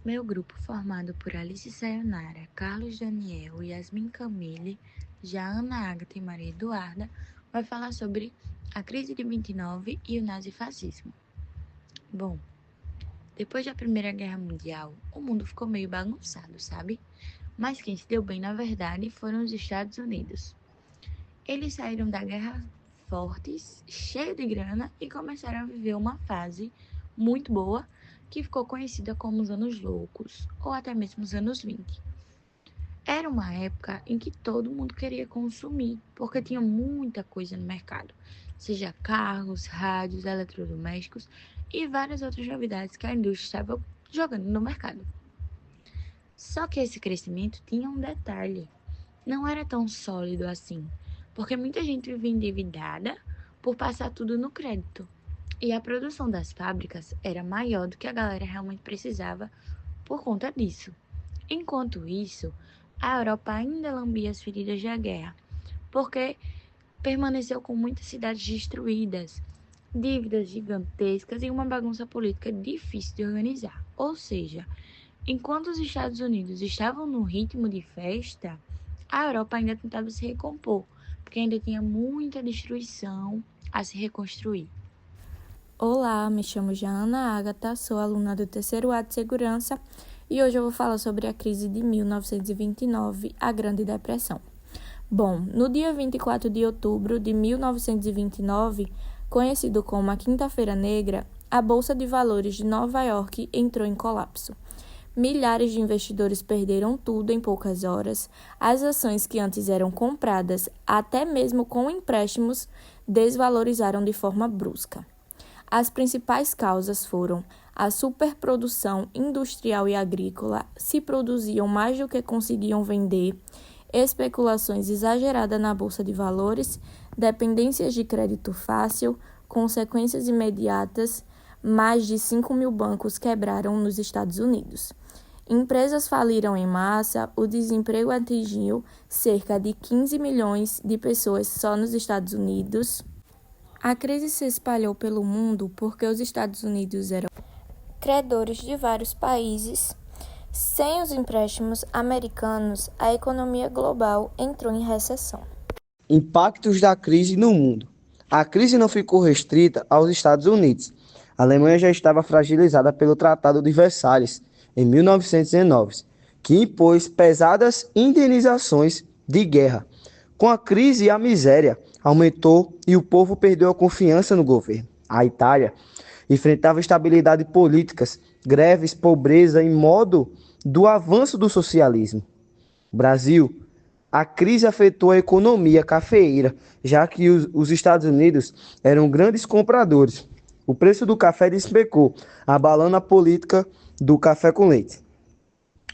Meu grupo, formado por Alice Sayonara, Carlos Daniel, Yasmin Camille, já Ana Agatha e Maria Eduarda, vai falar sobre a crise de 29 e o nazifascismo. Bom, depois da Primeira Guerra Mundial, o mundo ficou meio bagunçado, sabe? Mas quem se deu bem, na verdade, foram os Estados Unidos. Eles saíram da guerra fortes, cheios de grana e começaram a viver uma fase muito boa que ficou conhecida como os Anos Loucos ou até mesmo os anos 20. Era uma época em que todo mundo queria consumir, porque tinha muita coisa no mercado, seja carros, rádios, eletrodomésticos e várias outras novidades que a indústria estava jogando no mercado. Só que esse crescimento tinha um detalhe: não era tão sólido assim, porque muita gente vivia endividada por passar tudo no crédito. E a produção das fábricas era maior do que a galera realmente precisava por conta disso. Enquanto isso, a Europa ainda lambia as feridas da guerra, porque permaneceu com muitas cidades destruídas, dívidas gigantescas e uma bagunça política difícil de organizar. Ou seja, enquanto os Estados Unidos estavam no ritmo de festa, a Europa ainda tentava se recompor, porque ainda tinha muita destruição a se reconstruir. Olá, me chamo Ana Agatha, sou aluna do terceiro A de Segurança e hoje eu vou falar sobre a crise de 1929, a Grande Depressão. Bom, no dia 24 de outubro de 1929, conhecido como a Quinta-feira Negra, a Bolsa de Valores de Nova York entrou em colapso. Milhares de investidores perderam tudo em poucas horas. As ações que antes eram compradas, até mesmo com empréstimos, desvalorizaram de forma brusca. As principais causas foram a superprodução industrial e agrícola, se produziam mais do que conseguiam vender, especulações exageradas na bolsa de valores, dependências de crédito fácil, consequências imediatas, mais de 5.000 bancos quebraram nos Estados Unidos. Empresas faliram em massa, o desemprego atingiu cerca de 15 milhões de pessoas só nos Estados Unidos. A crise se espalhou pelo mundo porque os Estados Unidos eram credores de vários países. Sem os empréstimos americanos, a economia global entrou em recessão. Impactos da crise no mundo. A crise não ficou restrita aos Estados Unidos. A Alemanha já estava fragilizada pelo Tratado de Versalhes, em 1919, que impôs pesadas indenizações de guerra. Com a crise, a miséria aumentou e o povo perdeu a confiança no governo. A Itália enfrentava instabilidade políticas, greves, pobreza e modo do avanço do socialismo. Brasil, a crise afetou a economia cafeeira, já que os Estados Unidos eram grandes compradores. O preço do café despencou, abalando a política do café com leite.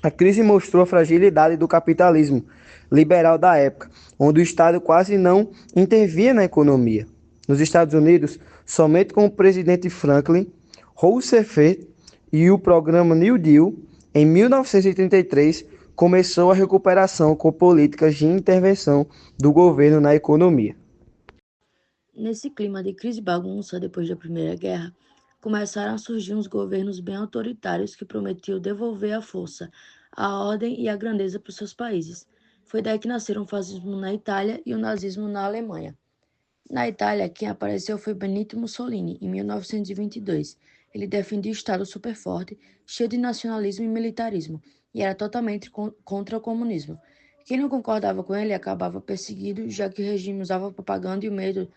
A crise mostrou a fragilidade do capitalismo liberal da época, onde o Estado quase não intervinha na economia. Nos Estados Unidos, somente com o presidente Franklin Roosevelt e o programa New Deal, em 1933, começou a recuperação com políticas de intervenção do governo na economia. Nesse clima de crise e bagunça depois da Primeira Guerra, começaram a surgir uns governos bem autoritários que prometiam devolver a força, a ordem e a grandeza para os seus países. Foi daí que nasceram o fascismo na Itália e o nazismo na Alemanha. Na Itália, quem apareceu foi Benito Mussolini, em 1922. Ele defendia o Estado superforte, cheio de nacionalismo e militarismo, e era totalmente contra o comunismo. Quem não concordava com ele acabava perseguido, já que o regime usava propaganda e o medo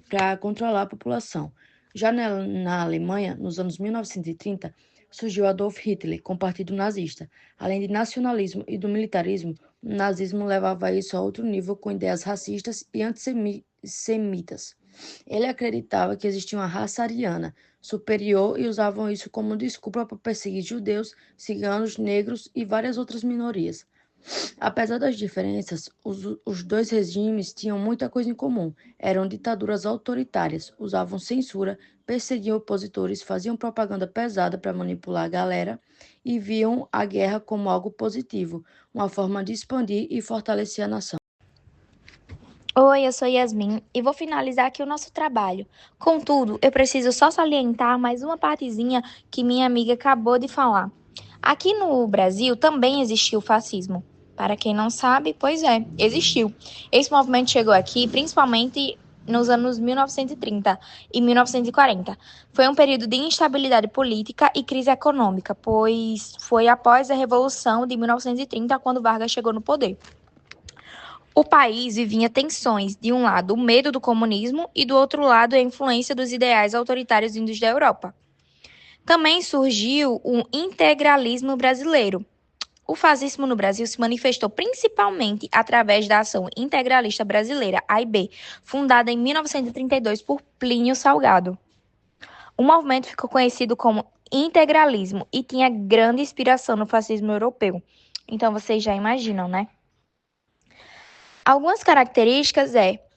para controlar a população. Já na Alemanha, nos anos 1930, surgiu Adolf Hitler com o Partido Nazista. Além de nacionalismo e do militarismo, o nazismo levava isso a outro nível com ideias racistas e antissemitas. Ele acreditava que existia uma raça ariana superior e usavam isso como desculpa para perseguir judeus, ciganos, negros e várias outras minorias. Apesar das diferenças, os dois regimes tinham muita coisa em comum. Eram ditaduras autoritárias, usavam censura, perseguiam opositores, faziam propaganda pesada para manipular a galera e viam a guerra como algo positivo, uma forma de expandir e fortalecer a nação. Oi, eu sou Yasmin e vou finalizar aqui o nosso trabalho. Contudo, eu preciso só salientar mais uma partezinha que minha amiga acabou de falar. Aqui no Brasil também existiu o fascismo. Para quem não sabe, pois é, existiu. Esse movimento chegou aqui principalmente nos anos 1930 e 1940. Foi um período de instabilidade política e crise econômica, pois foi após a Revolução de 1930 quando Vargas chegou no poder. O país vivia tensões, de um lado o medo do comunismo e do outro lado a influência dos ideais autoritários vindos da Europa. Também surgiu o integralismo brasileiro. O fascismo no Brasil se manifestou principalmente através da Ação Integralista Brasileira, AIB, fundada em 1932 por Plínio Salgado. O movimento ficou conhecido como integralismo e tinha grande inspiração no fascismo europeu. Então vocês já imaginam, né? Algumas características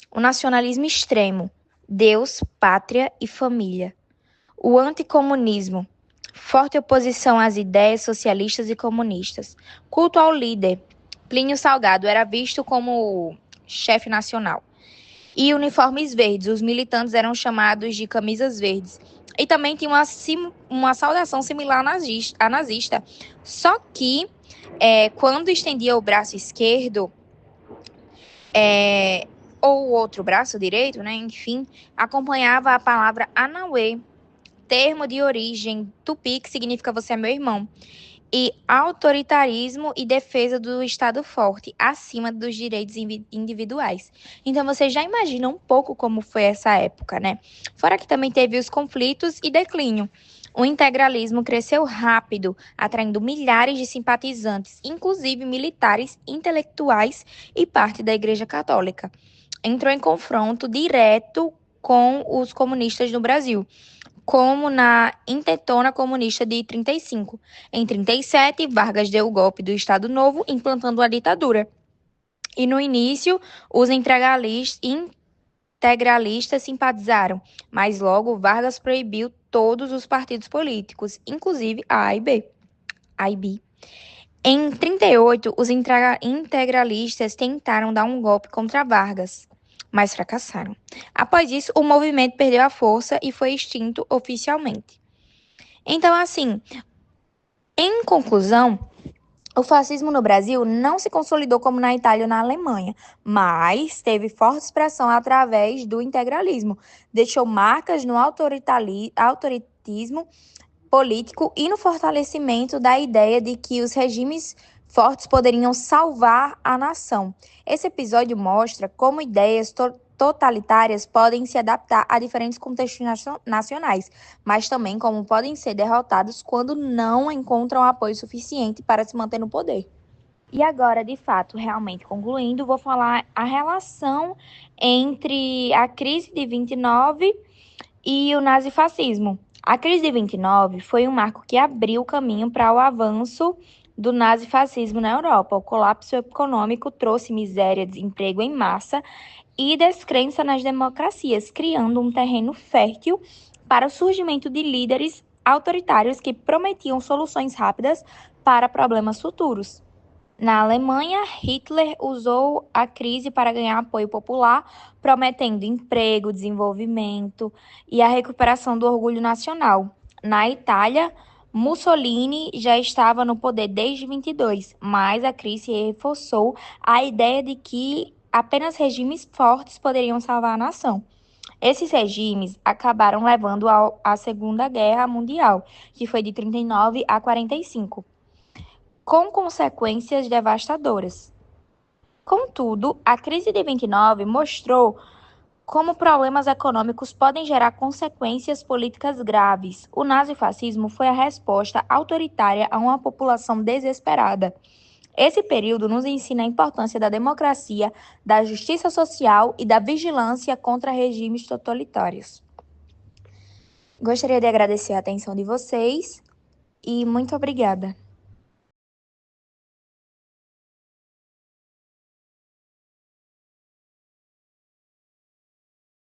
o nacionalismo extremo, Deus, pátria e família. O anticomunismo, forte oposição às ideias socialistas e comunistas. Culto ao líder, Plínio Salgado era visto como chefe nacional. E uniformes verdes, os militantes eram chamados de camisas verdes. E também tinha uma saudação similar à nazista. Só que, quando estendia o braço esquerdo, ou o outro braço direito, né, enfim, acompanhava a palavra Anauê, termo de origem tupi, que significa você é meu irmão, e autoritarismo e defesa do Estado forte, acima dos direitos individuais. Então, você já imagina um pouco como foi essa época, né? Fora que também teve os conflitos e declínio. O integralismo cresceu rápido, atraindo milhares de simpatizantes, inclusive militares, intelectuais e parte da Igreja Católica. Entrou em confronto direto com os comunistas no Brasil, como na Intentona Comunista de 35. Em 37, Vargas deu o golpe do Estado Novo, implantando a ditadura. E no início, os integralistas simpatizaram, mas logo Vargas proibiu todos os partidos políticos, inclusive a AIB. Em 38, os integralistas tentaram dar um golpe contra Vargas, mas fracassaram. Após isso, o movimento perdeu a força e foi extinto oficialmente. Então, assim, em conclusão, o fascismo no Brasil não se consolidou como na Itália ou na Alemanha, mas teve forte expressão através do integralismo. Deixou marcas no autoritarismo político e no fortalecimento da ideia de que os regimes fortes poderiam salvar a nação. Esse episódio mostra como ideias totalitárias podem se adaptar a diferentes contextos nacionais, mas também como podem ser derrotados quando não encontram apoio suficiente para se manter no poder. E agora, de fato, realmente concluindo, vou falar a relação entre a crise de 29 e o nazifascismo. A crise de 29 foi um marco que abriu o caminho para o avanço do nazifascismo na Europa. O colapso econômico trouxe miséria, desemprego em massa e descrença nas democracias, criando um terreno fértil para o surgimento de líderes autoritários que prometiam soluções rápidas para problemas futuros. Na Alemanha, Hitler usou a crise para ganhar apoio popular, prometendo emprego, desenvolvimento e a recuperação do orgulho nacional. Na Itália, Mussolini já estava no poder desde 22, mas a crise reforçou a ideia de que apenas regimes fortes poderiam salvar a nação. Esses regimes acabaram levando à Segunda Guerra Mundial, que foi de 39 a 45. Com consequências devastadoras. Contudo, a crise de 29 mostrou como problemas econômicos podem gerar consequências políticas graves. O nazifascismo foi a resposta autoritária a uma população desesperada. Esse período nos ensina a importância da democracia, da justiça social e da vigilância contra regimes totalitários. Gostaria de agradecer a atenção de vocês e muito obrigada.